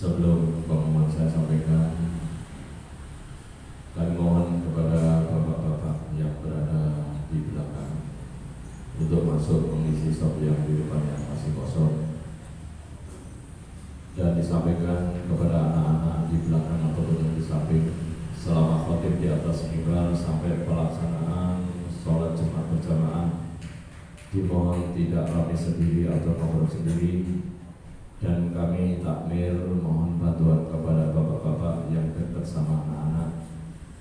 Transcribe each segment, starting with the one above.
Sebelum pengumuman saya sampaikan, kami mohon kepada bapak-bapak yang berada di belakang untuk masuk mengisi sop yang di depannya masih kosong, dan disampaikan kepada anak-anak di belakang ataupun yang di samping selama khotib di atas mimbar sampai pelaksanaan sholat Jumat berjamaah dimohon tidak rapi sendiri atau ngobrol sendiri, dan kami takmir mohon bantuan kepada bapak-bapak yang dekat sama anak-anak.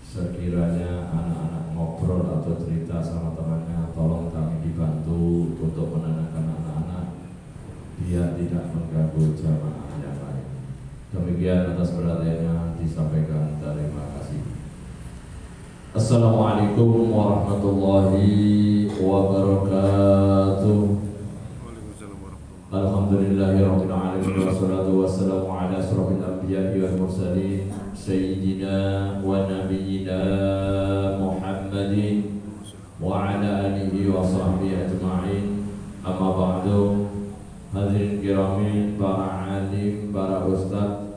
Sekiranya anak-anak ngobrol atau cerita sama temannya, tolong kami dibantu untuk menenangkan anak-anak biar tidak mengganggu jamaah yang lain. Demikian atas perhatiannya disampaikan. Terima kasih. Assalamualaikum warahmatullahi wabarakatuh. Alhamdulillahirabbil alamin wassalatu wassalamu ala asyrofil anbiya'i wal mursalin sayyidina wa nabiyyina Muhammadin wa ala alihi wa sahbihi ajma'in. Amma ba'du. Hadirin kiramin, para alim, para ustaz,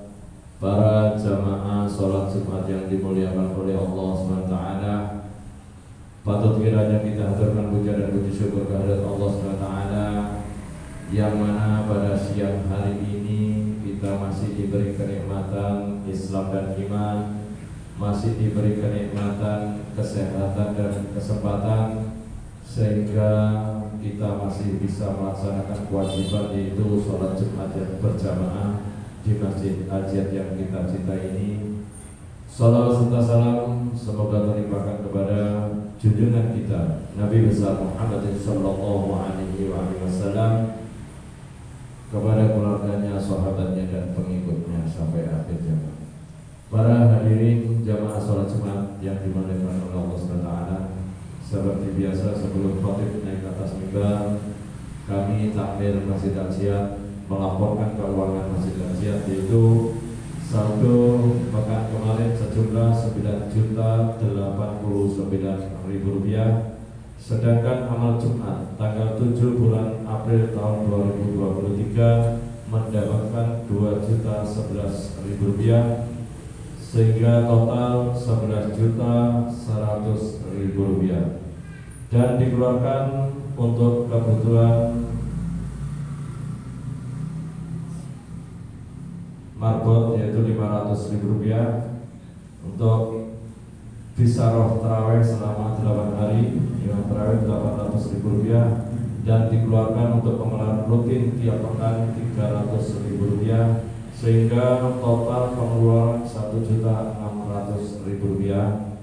para jamaah sholat Jumat yang dimuliakan oleh Allah SWT, patut kiranya kita haturkan puja dan puji syukur kehadirat Allah SWT, yang mana pada siang hari ini kita masih diberi kenikmatan Islam dan iman, masih diberi kenikmatan kesehatan dan kesempatan, sehingga kita masih bisa melaksanakan kewajiban, yaitu sholat Jumat yang berjamaah di Masjid Al-Jihad yang kita cintai ini. Salawat serta salam semoga terlimpahkan kepada junjungan kita Nabi besar Muhammad sallallahu alaihi wasallam, kepada keluarganya, sahabatnya, dan pengikutnya sampai akhir zaman. Para hadirin jamaah sholat Jumat yang dimuliakan oleh Allah SWT, seperti biasa sebelum khatib naik ke atas mimbar, kami takmir Masjid Al-Jihad melaporkan keuangan Masjid Al-Jihad, yaitu saldo pekan kemarin sejumlah Rp9.089.000, sedangkan amal Jumat tanggal 7 bulan April tahun 2023 mendapatkan Rp2.011.000, sehingga total Rp11.100.000, dan dikeluarkan untuk kebutuhan marbot yaitu Rp500.000 untuk bisaroh taraweh selama 8 hari, imam taraweh Rp800.000, dan dikeluarkan untuk pengeluaran rutin tiap pekan Rp300.000, sehingga total pengeluaran Rp1.600.000.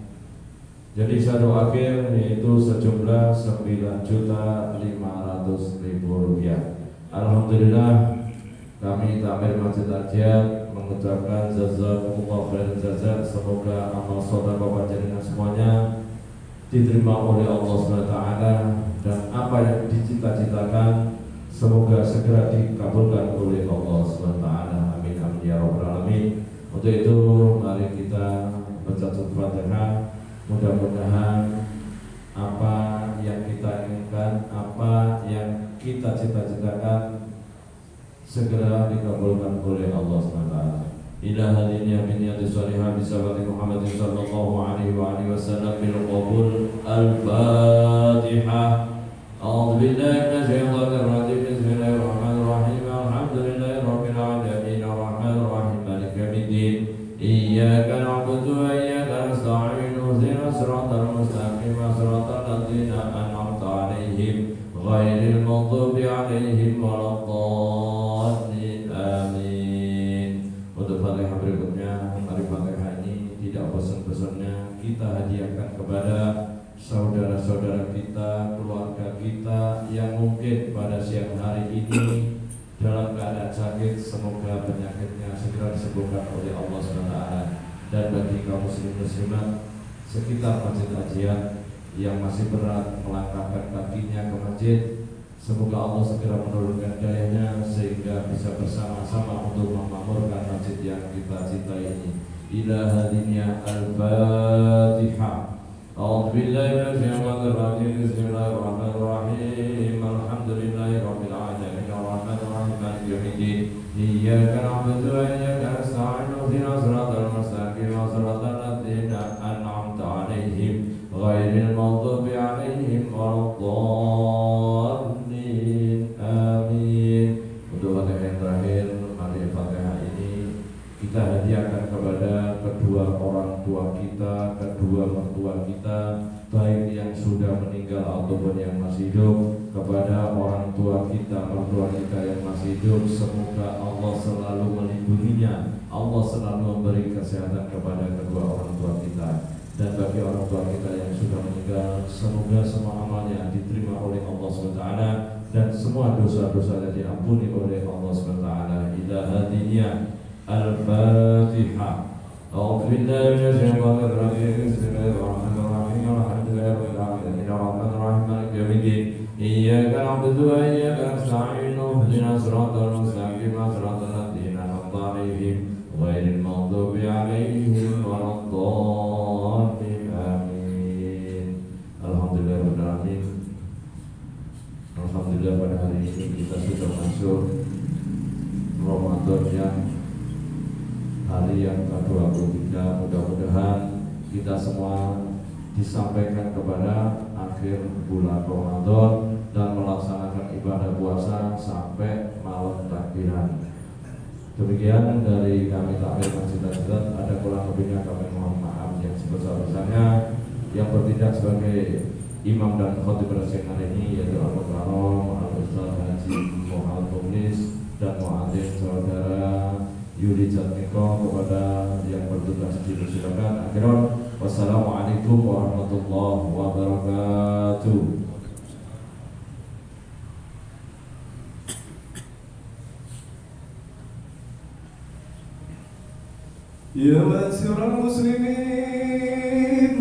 Jadi saldo akhir yaitu sejumlah Rp9.500.000. Alhamdulillah, kami takmir Masjid Al-Jihad mengucapkan jazakumullah khairan jazak. Semoga amal saudara panjenengan semuanya diterima oleh Allah SWT, dan apa yang dicita-citakan semoga segera dikabulkan oleh Allah SWT. Amin amin ya rabbal alamin. Untuk itu mari kita baca surat Fatihah. Mudah-mudahan apa yang kita inginkan, apa yang kita cita-citakan segera dikabulkan oleh Allah SWT. Ila hadiniya min yadi salihah bisabati Muhammad sallallahu alaihi wa alihi wasallam bil qabul. Al-Fatihah. A'udzu billahi minasyaitonir rajim. Bismillahirrahmanirrahim. Alhamdulillahirabbil alamin arrahmanir rahim maliki yaumiddin. Iyyaka na'budu wa iyyaka nasta'in. Ihdinas siratal mustaqim siratal ladzina an'amta 'alaihim ghairil maghdubi 'alaihim waladdallin. Amin. Untuk Fatihah berikutnya, mari Fatihah ini tidak bosan-bosannya kita hadiahkan kepada saudara-saudara kita, keluarga kita yang mungkin pada siang hari ini dalam keadaan sakit. Semoga penyakitnya segera disembuhkan oleh Allah SWT. Dan bagi kaum muslim muslimat sekitar Masjid Al-Jihad yang masih berat melangkahkan kakinya ke masjid, semoga Allah segera menurunkan dayanya sehingga bisa bersama-sama untuk memakmurkan masjid yang kita cintai ini. Ila hadiniya al-Fatihah. أعوذ بالله من الشيطان الرجيم بسم الله الرحمن الرحيم الحمد لله رب العالمين الرحمن الرحيم مالك يوم الدين إياك نعبد وإياك نستعين اهدنا الصراط المستقيم صراط الذين أنعمت عليهم غير المغضوب عليهم ولا الضالين آمين. Untuk Fatihah yang terakhir, mari Fatihah ini kita hadiahkan kepada kedua orang tua kita, kedua mertua kita, baik yang sudah meninggal ataupun yang masih hidup. Kepada orang tua kita, mertua kita yang masih hidup, semoga Allah selalu melindunginya, Allah selalu memberi kesehatan kepada kedua orang tua kita. Dan bagi orang tua kita yang sudah meninggal, semoga semua amalnya diterima oleh Allah SWT dan semua dosa-dosanya diampuni oleh Allah SWT. Ila hadiniya Al-Fatihah. A'udzu billahi minasy syaithanir rajim. Bismillahirrahmanirrahim. Alhamdulillahirabbil alamin. Arrahmanir rahim. Maliki yaumiddin. Iyyaka na'budu wa iyyaka nasta'in. Ihdinas siratal mustaqim. Siratal ladzina an'amta 'alaihim ghairil maghdubi 'alaihim waladdallin. Amin. Alhamdulillahirabbil alamin. Alhamdulillah pada hari ini kita sudah masuk Ramadan yang hari yang ke-23. Mudah-mudahan kita semua disampaikan kepada akhir bulan Ramadan dan melaksanakan ibadah puasa sampai malam takbiran. Demikian dari kami takmir Masjid Al-Azhar. Ada kurang lebihnya kami mohon maaf yang sebesar-besarnya. Yang bertindak sebagai imam dan khatib resik hari ini yaitu Al-Mukarram Al-Ustaz Haji Muhammad Tulis dan muadzin saudara Yudi Jatmiko. Kepada yang bertugas dipersilakan. Akhirul, wassalamualaikum warahmatullahi wabarakatuh. يا معشر المسلمين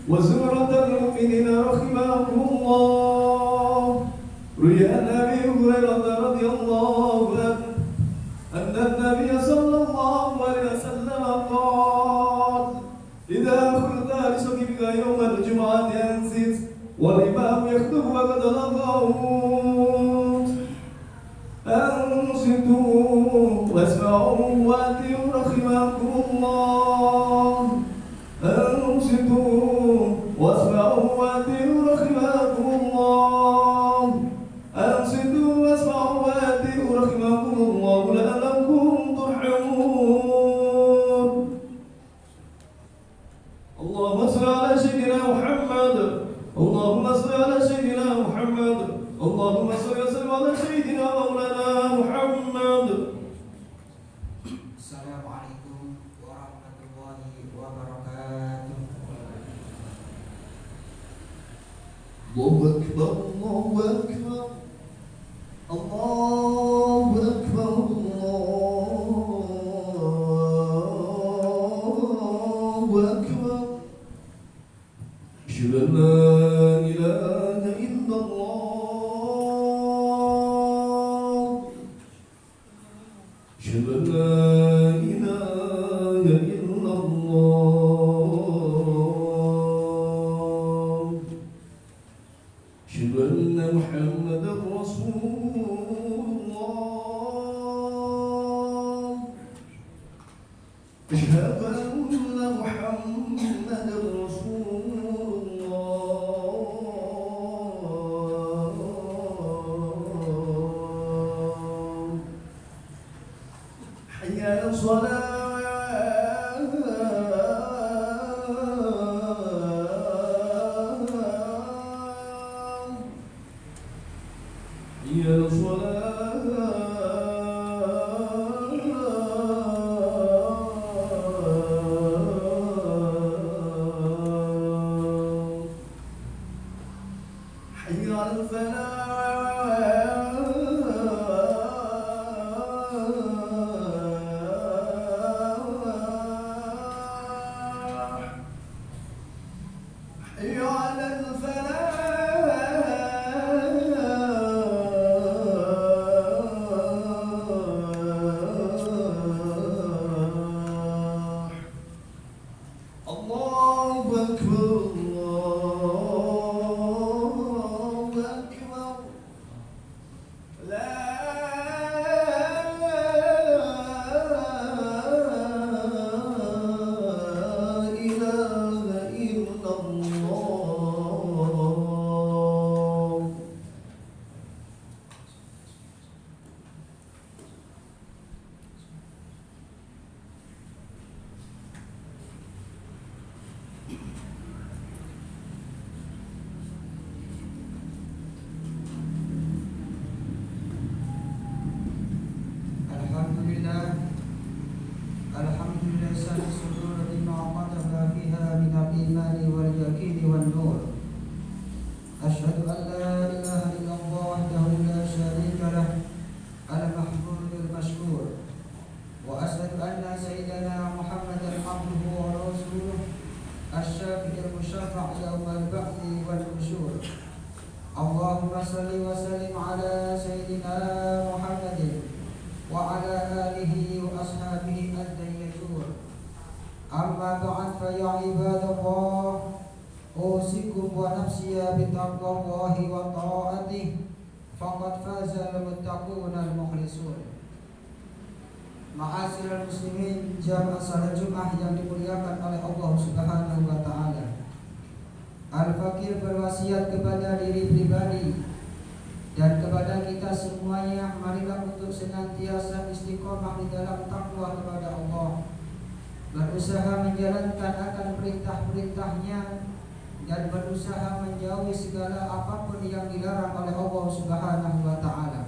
وزمرة المؤمنين رحمكم الله. روي عن أبي هريرة رضي الله عنه أن النبي صلى الله عليه وسلم قال: إذا أخذت لشقيك يوم الجمعة أنصت والإمام يخطب وقد لغوت. أنصتوا واسمعوا وأطيعوا رحمكم الله. أنصتوا واسمعوا وأطيعوا رحمكم الله. أنصتوا واسمعوا وأطيعوا رحمكم الله لعلكم ترحمون. اللهم صل على سيدنا محمد. اللهم صل على سيدنا محمد. اللهم صل وسلم على سيدنا مولانا محمد. Assalamualaikum warahmatullahi wabarakatuh. الله أكبر الله أكبر الله أكبر الله أكبر. أشهد أن لا إله إلا الله. أشهد أن لا إله إلا الله. أشهد أن محمدا رسول الله. أشهد أن محمدا رسول الله. حي على الصلاة. حي على الصلاة. حي على الفلاح. سيدنا محمدا عبده ورسوله الشافع المشفع يوم البعث والنشور. اللهم صل وسلم على سيدنا محمد وعلى آله وأصحابه الدينور. أما بعد فيا عباد الله أوصيكم ونفسي بتقوى الله وطاعته فقد فاز المتقون المخلصون. Ma'asyiral muslimin, jamaah salat Jumat yang dimuliakan oleh Allah Subhanahu wa taala. Al-Fakir berwasiat kepada diri pribadi dan kepada kita semuanya, marilah untuk senantiasa istiqomah di dalam takwa kepada Allah, berusaha menjalankan akan perintah-perintahnya dan berusaha menjauhi segala apapun yang dilarang oleh Allah Subhanahu wa taala.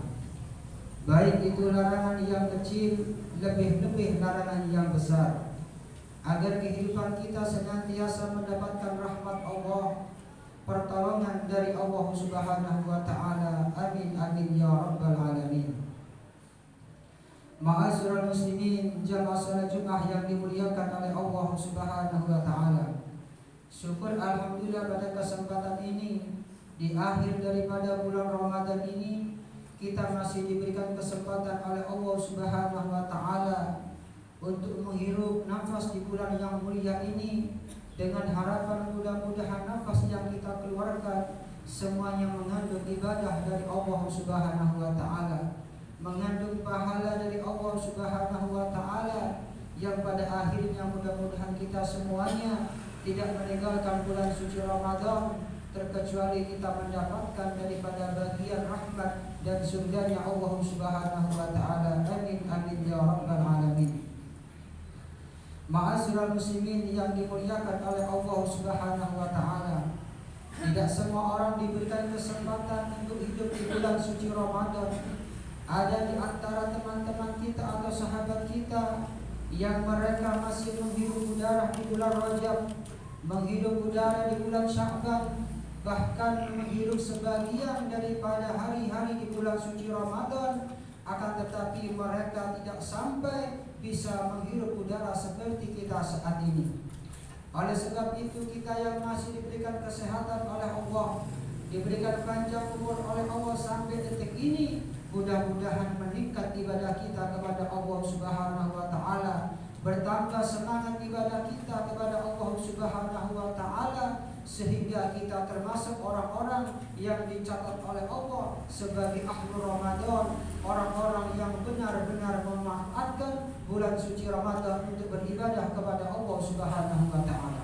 Baik itu larangan yang kecil, lebih-lebih larangan yang besar, agar kehidupan kita senantiasa mendapatkan rahmat Allah, pertolongan dari Allah Subhanahu wa taala. Amin amin ya rabbal alamin. Ma'asyiral muslimin, jamaah salat Jumat yang dimuliakan oleh Allah Subhanahu wa taala. Syukur alhamdulillah pada kesempatan ini, di akhir daripada bulan Ramadan ini, kita masih diberikan kesempatan oleh Allah Subhanahu wa taala untuk menghirup nafas di bulan yang mulia ini, dengan harapan mudah-mudahan nafas yang kita keluarkan semuanya mengandung ibadah dari Allah Subhanahu wa taala, mengandung pahala dari Allah Subhanahu wa taala, yang pada akhirnya mudah-mudahan kita semuanya tidak meninggalkan bulan suci Ramadan terkecuali kita mendapatkan daripada bagian rahmat dan surganya Allah Subhanahu wa taala. Amin amin ya rabbal alamin. Ma'asyiral muslimin yang dimuliakan oleh Allah Subhanahu wa taala, tidak semua orang diberikan kesempatan untuk hidup di bulan suci Ramadan. Ada di antara teman-teman kita atau sahabat kita yang mereka masih menghirup udara di bulan Rajab, menghirup udara di bulan Sya'ban, bahkan menghirup sebagian daripada hari-hari di bulan suci Ramadan, akan tetapi mereka tidak sampai bisa menghirup udara seperti kita saat ini. Oleh sebab itu, kita yang masih diberikan kesehatan oleh Allah, diberikan panjang umur oleh Allah sampai detik ini, mudah-mudahan meningkat ibadah kita kepada Allah Subhanahu wa taala, bertambah semangat ibadah kita kepada Allah Subhanahu wa taala, sehingga kita termasuk orang-orang yang dicatat oleh Allah sebagai ahlul Ramadan, orang-orang yang benar-benar memanfaatkan bulan suci Ramadan untuk beribadah kepada Allah Subhanahu wa taala.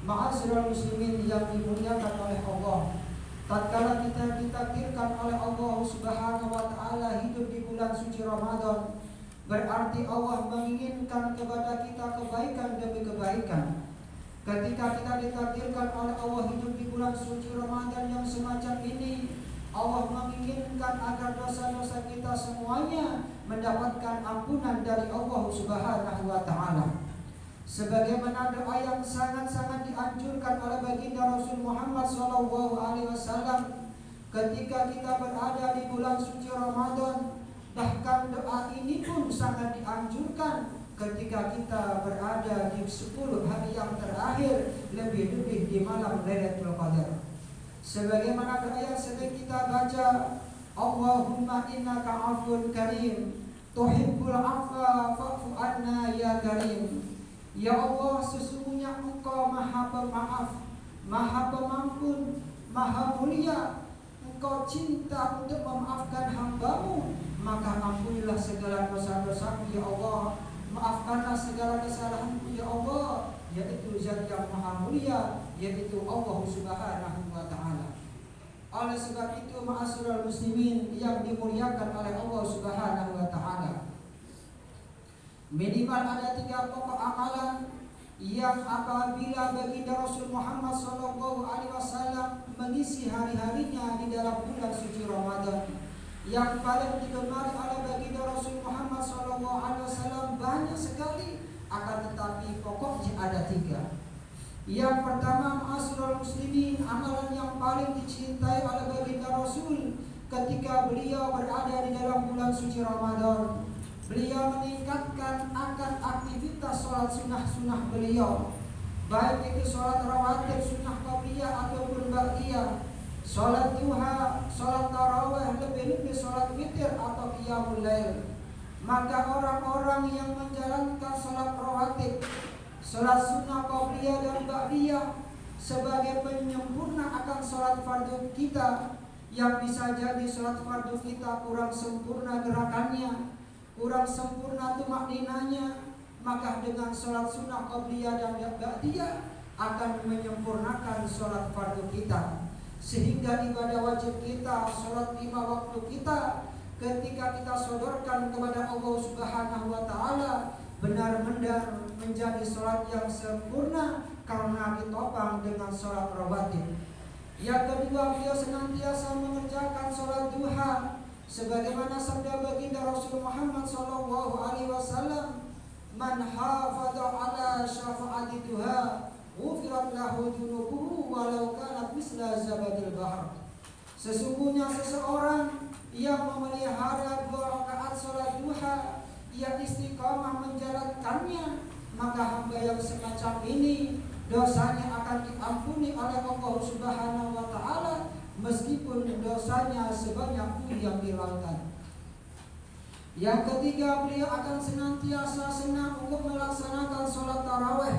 Ma'asyiral muslimin yang dimuliakan oleh Allah, tatkala kita ditakdirkan oleh Allah Subhanahu wa taala hidup di bulan suci Ramadan, berarti Allah menginginkan kepada kita kebaikan demi kebaikan. Ketika kita ditakdirkan oleh Allah hidup di bulan suci Ramadan yang semacam ini, Allah menginginkan agar dosa-dosa kita semuanya mendapatkan ampunan dari Allah Subhanahu wa taala. Sebagaimana doa yang sangat-sangat dianjurkan oleh baginda Rasul Muhammad SAW ketika kita berada di bulan suci Ramadan, bahkan doa ini pun sangat dianjurkan ketika kita berada di 10 hari yang terakhir, lebih-lebih di malam Lailatul Qadar. Sebagaimana doa yang sering kita baca, Allahumma innaka afun karim, tuhibbul afwa fa'fu anna ya karim. Ya Allah, sesungguhnya Engkau Maha Pemaaf, Maha Pemampun, Maha Mulia. Engkau cinta untuk memaafkan hamba-Mu, maka ampunilah segala dosa-dosaku ya Allah. Maafkanlah segala kesalahanku ya Allah, yaitu Zat yang Maha Mulia, yaitu Allah Subhanahu wa taala. Oleh sebab itu, ma'asyiral muslimin yang dimuliakan oleh Allah Subhanahu wa taala, minimal ada 3 pokok amalan yang apabila baginda Rasul Muhammad SAW mengisi hari-harinya di dalam bulan suci Ramadan, yang paling digemari oleh baginda Rasul Muhammad SAW banyak sekali, akan tetapi pokoknya ada 3. Yang pertama, ma'asyiral muslimin, amalan yang paling dicintai oleh baginda Rasul ketika beliau berada di dalam bulan suci Ramadan, beliau meningkatkan akan aktivitas sholat sunnah-sunnah beliau, baik itu sholat rawatib, sunnah qabliyah ataupun ba'diyah, sholat duha, sholat tarawih, lebih-lebih sholat witir atau qiyamul lail. Maka orang-orang yang menjalankan sholat rawatib, sholat sunnah qabliyah dan ba'diyah sebagai penyempurna akan sholat fardu kita, yang bisa jadi sholat fardu kita kurang sempurna gerakannya, kurang sempurna tumakninanya, maka dengan sholat sunnah qabliyah dan ba'diyah akan menyempurnakan sholat fardu kita, sehingga ibadah wajib kita, sholat 5 waktu kita, ketika kita sodorkan kepada Allah Subhanahu wa Ta'ala, benar-benar menjadi sholat yang sempurna karena ditopang dengan sholat rawatib. Yang kedua, beliau senantiasa mengerjakan sholat duha, sebagaimana sabda baginda Rasul Muhammad SAW, "Man hafadha ala syafa'ati duha, ghufirat lahu dunubuhu walau kanat misla zabadil bahr." Sesungguhnya seseorang yang memelihara 2 rakaat sholat duha, ia istiqamah menjalankannya, maka hamba yang semacam ini dosanya akan diampuni oleh Allah Subhanahu wa Ta'ala, meskipun dosanya sebanyak bumi yang di lautan. Yang ketiga, beliau akan senantiasa senang untuk melaksanakan sholat tarawih.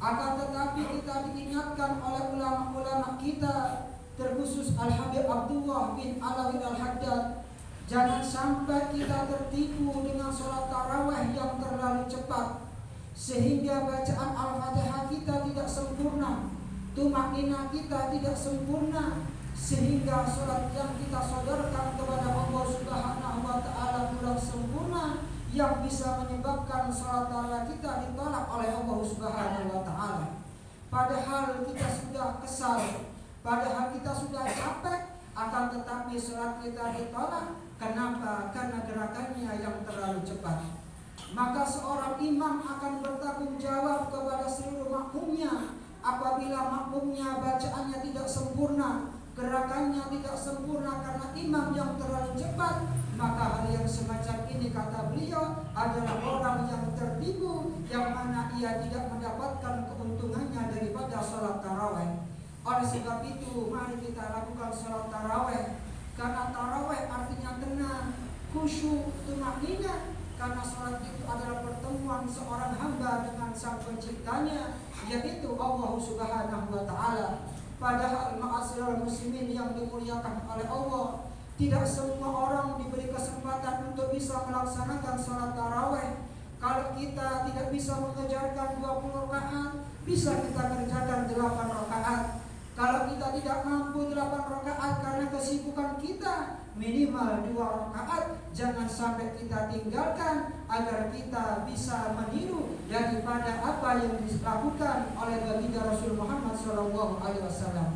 Akan tetapi kita diingatkan oleh ulama-ulama kita, terkhusus Al-Habib Abdullah bin Alawid Al-Haddad, jangan sampai kita tertipu dengan sholat tarawih yang terlalu cepat, sehingga bacaan Al-Fatihah kita tidak sempurna, tumakninah kita tidak sempurna, sehingga sholat yang kita sodorkan kepada Allah Subhanahu wa Ta'ala kurang sempurna, yang bisa menyebabkan sholat tarawih kita ditolak oleh Allah Subhanahu wa Ta'ala. Padahal kita sudah kesal, padahal kita sudah capek, akan tetapi sholat kita ditolak. Kenapa? Karena gerakannya yang terlalu cepat. Maka seorang imam akan bertanggung jawab kepada seluruh makmumnya. Apabila makmumnya bacaannya tidak sempurna, gerakannya tidak sempurna karena imam yang terlalu cepat, maka hal yang semacam ini, kata beliau, adalah orang yang tertipu, yang mana ia tidak mendapatkan keuntungannya daripada sholat tarawih. Oleh sebab itu, mari kita lakukan sholat tarawih, karena tarawih artinya tenang, khusyuk, tumakninah. Karena sholat itu adalah pertemuan seorang hamba dengan sang penciptanya, yaitu Allah Subhanahu wa Ta'ala. Padahal ma'asyiral muslimin yang dimuliakan oleh Allah, tidak semua orang diberi kesempatan untuk bisa melaksanakan sholat tarawih. Kalau kita tidak bisa mengejarkan 20 rakaat, bisa kita kerjakan 8 rakaat. Kalau kita tidak mampu 8 rakaat karena kesibukan kita, minimal 2 rakaat jangan sampai kita tinggalkan, agar kita bisa meniru daripada apa yang dilakukan oleh baginda Rasul Muhammad SAW.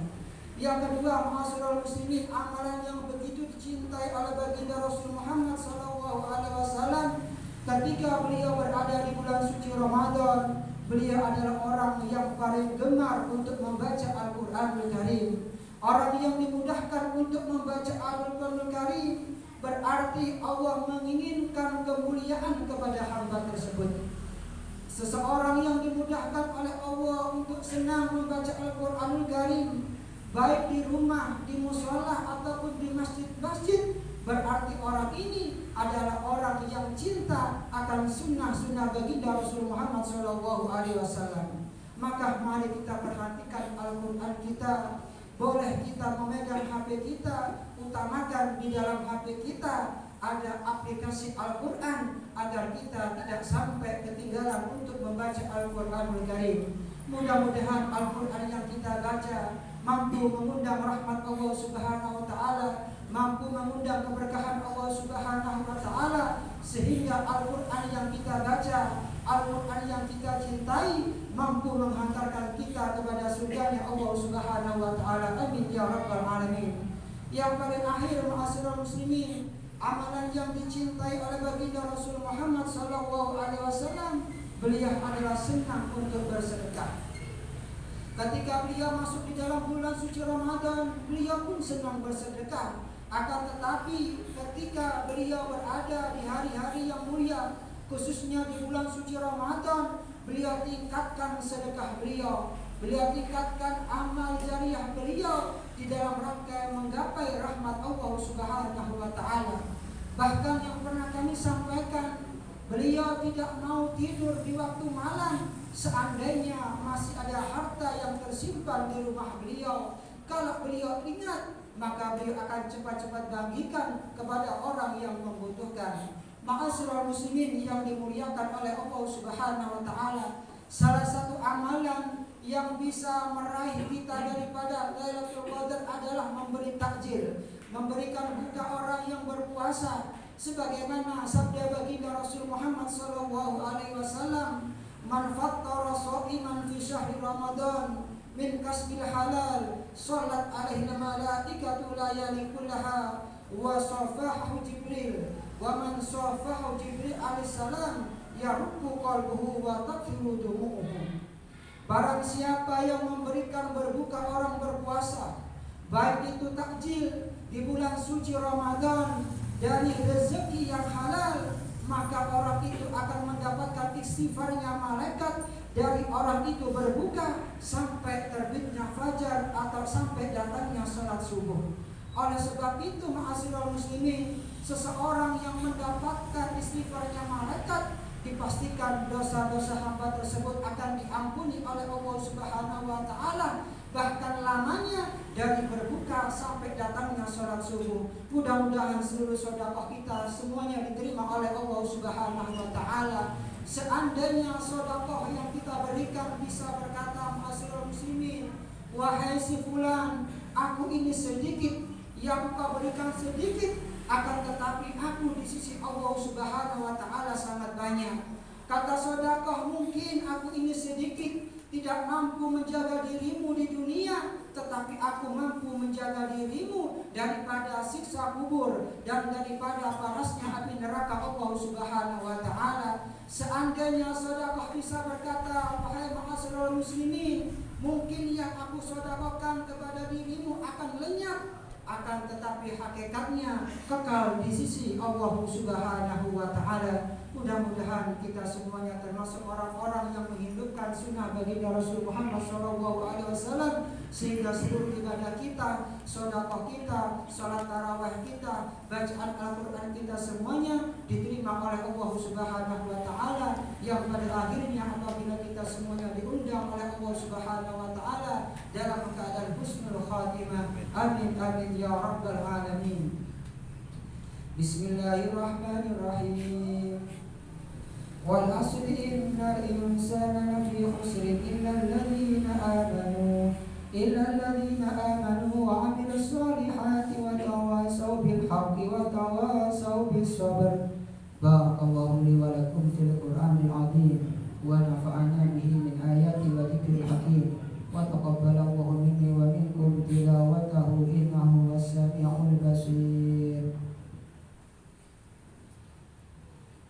Yang kedua, ma'asyiral muslimin, amalan yang begitu dicintai oleh baginda Rasul Muhammad SAW ketika beliau berada di bulan suci Ramadan. Beliau adalah orang yang paling gemar untuk membaca Al-Quranul Karim. Orang yang dimudahkan untuk membaca Al-Quranul Karim, berarti Allah menginginkan kemuliaan kepada hamba tersebut. Seseorang yang dimudahkan oleh Allah untuk senang membaca Al-Quranul Karim, baik di rumah, di mushola ataupun di masjid-masjid, berarti orang ini adalah orang yang cinta akan sunnah-sunnah baginda Rasul Muhammad SAW. Maka mari kita perhatikan Al-Quran kita. Boleh kita memegang HP kita, utamakan di dalam HP kita ada aplikasi Al-Quran, agar kita tidak sampai ketinggalan untuk membaca Al-Quranul Karim. Mudah-mudahan Al-Quran yang kita baca mampu mengundang rahmat Allah Subhanahu wa Ta'ala, mampu mengundang keberkahan Allah Subhanahu wa Ta'ala, sehingga Al-Quran yang kita baca, Al-Quran yang kita cintai, mampu menghantarkan kita kepada surganya Allah Subhanahu wa Ta'ala. Amin ya rabbal alamin. Yang paling akhir, ma'asyiral muslimin, amalan yang dicintai oleh baginda Rasul Muhammad SAW, beliau adalah senang untuk bersedekah. Ketika beliau masuk di dalam bulan suci Ramadan, beliau pun senang bersedekah. Akan tetapi ketika beliau berada di hari-hari yang mulia, khususnya di bulan suci Ramadan, beliau tingkatkan sedekah beliau, beliau tingkatkan amal jariah beliau di dalam rangka menggapai rahmat Allah Subhanahu wa taala. Bahkan yang pernah kami sampaikan, beliau tidak mau tidur di waktu malam seandainya masih ada harta yang tersimpan di rumah beliau. Kalau beliau ingat, maka beliau akan cepat-cepat bagikan kepada orang yang membutuhkan. Ma'asyiral muslimin yang dimuliakan oleh Allah Subhanahu wa taala, salah satu amalan yang bisa meraih kita daripada Lailatul Qadar adalah memberi takjil, memberikan buka orang yang berpuasa, sebagaimana sabda baginda Rasul Muhammad sallallahu alaihi wasallam, "Man fattara sha'iman fi syahri Ramadan min kasbil halal, salat alaihi malaikatu layali kullaha wa safahu Jibril, wa man safahu Jibril alaihi salam yarubbu qalbuhu wa taqiru dumu'uhu." Barang siapa yang memberikan berbuka orang berpuasa, baik itu takjil di bulan suci Ramadan dari rezeki yang halal, maka orang itu akan mendapatkan istighfarnya malaikat dari orang itu berbuka sampai terbitnya fajar atau sampai datangnya salat subuh. Oleh sebab itu, ma'asyiral muslimin, seseorang yang mendapatkan istighfarnya malaikat, dipastikan dosa-dosa hamba tersebut akan diampuni oleh Allah Subhanahu wa taala, bahkan lamanya dari berbuka sampai datangnya salat subuh. Mudah-mudahan seluruh sedekah kita semuanya diterima oleh Allah Subhanahu wa taala. Seandainya sedekah yang kita berikan bisa berkata, ma'asyiral muslimin, wahai si fulan, aku ini sedikit, yang kau berikan sedikit, akan tetapi aku di sisi Allah Subhanahu wa taala sangat banyak. Kata sedekah, mungkin aku ini sedikit, tidak mampu menjaga dirimu di dunia, tetapi aku mampu menjaga dirimu daripada siksa kubur dan daripada panasnya api neraka Allah Subhanahu wa taala. Seandainya sedekah bisa berkata, wahai ma'asyiral muslimin, mungkin yang aku sedekahkan kepada dirimu akan lenyap, akan tetapi hakikatnya kekal di sisi Allah Subhanahu wa taala. Mudah-mudahan kita semuanya termasuk orang-orang yang menghidupkan sunnah baginda Rasul Muhammad SAW, sehingga seluruh ibadah kita, sedekah kita, salat tarawih kita, bacaan Al-Quran kita semuanya diterima oleh Allah Subhanahu wa taala, yang pada akhirnya apabila kita semuanya diundang oleh Allah Subhanahu wa taala dalam keadaan husnul khatimah. Amin amin ya rabbal alamin. Bismillahirrahmanirrahim. Wal asri innal insana lafi khusrin illa alladhina amanu wa amilus solihati wa tawasaw bil haqqi wa tawasaw bis sabr. Barakallahu li wa lakum fil Qur'anil azim wa nafa'ana bihi min ayati wa dzikril hakim wa taqabbalallahu minni wa minkum tilawatahu innahu was-sami'ul basir.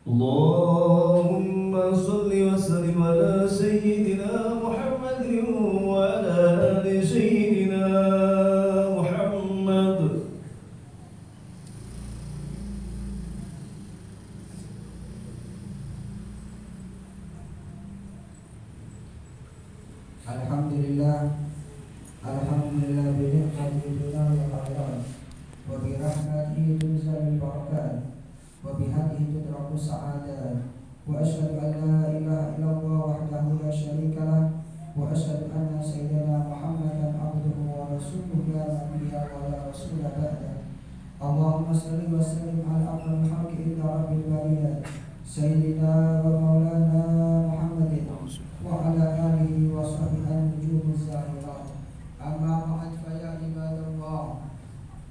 Allahumma salli wa sallim ala sayyidina Muhammadin wa ala ali sayyidina Muhammad. Alhamdulillah, alhamdulillah bi ni'matihi wa khairan wa bi rahmatihi tunzalul barakat wa bihadihi tudraku sa'adat, wa asyhadu an la ilaha illallah wahdahu la syarika lah, wa asyhadu anna sayyidina Muhammadan abduhu wa rasuluhu la nabiyya wa la rasula ba'da. Allahumma salli wa sallim ala afdal khalqi ila rabbil bariyat sayyidina wa maulana Muhammadin wa ala alihi wa sahbihi an-nujumuz zahirat. Amma ba'd, fa ya ibadallah,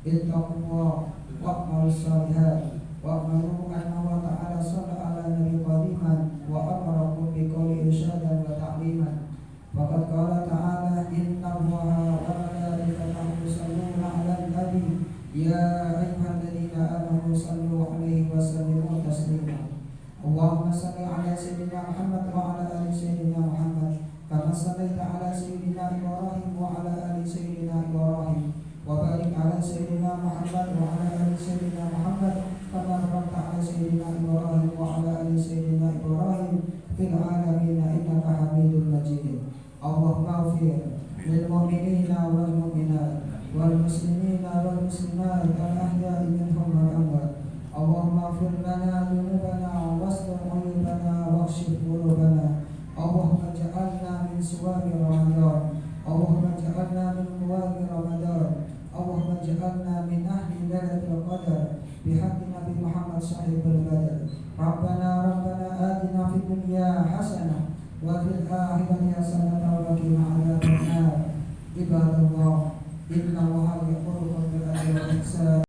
ittaqullah wa'malus salihat wa'malu anna wa ta'ala salla ala nabi qadiman wa amarakum bi qawli irsyadan wa ta'liman. Faqad qala ta'ala, inna Allaha wa malaikatahu yusalluna 'alan nabi ya ayyuhalladzina amanu sallu 'alaihi wa sallimu taslima. Allahumma salli 'ala sayyidina Muhammad wa 'ala ali sayyidina Muhammad kama shallaita 'ala sayyidina Ibrahim wa 'ala ali sayyidina Ibrahim وبارك على سيدنا محمد وعلى آل سيدنا محمد كما باركت على سيدنا إبراهيم وعلى آل سيدنا إبراهيم في العالمين إنك حميد مجيد. اللهم اغفر للمؤمنين والمؤمنات والمسلمين والمسلمات الأحياء منهم والأموات. اللهم اغفر لنا ذنوبنا واستر عيوبنا واكشف قلوبنا. اللهم اجعلنا من سواب رمضان. اللهم اجعلنا من قوام رمضان. اللهم اجعلنا من أهل ليلة القدر بحق نبي محمد صاحب البدر. ربنا آتنا في الدنيا حسنة وفي الآخرة حسنة وقنا عذاب النار. عباد الله إن الله يأمركم بالعدل والإحسان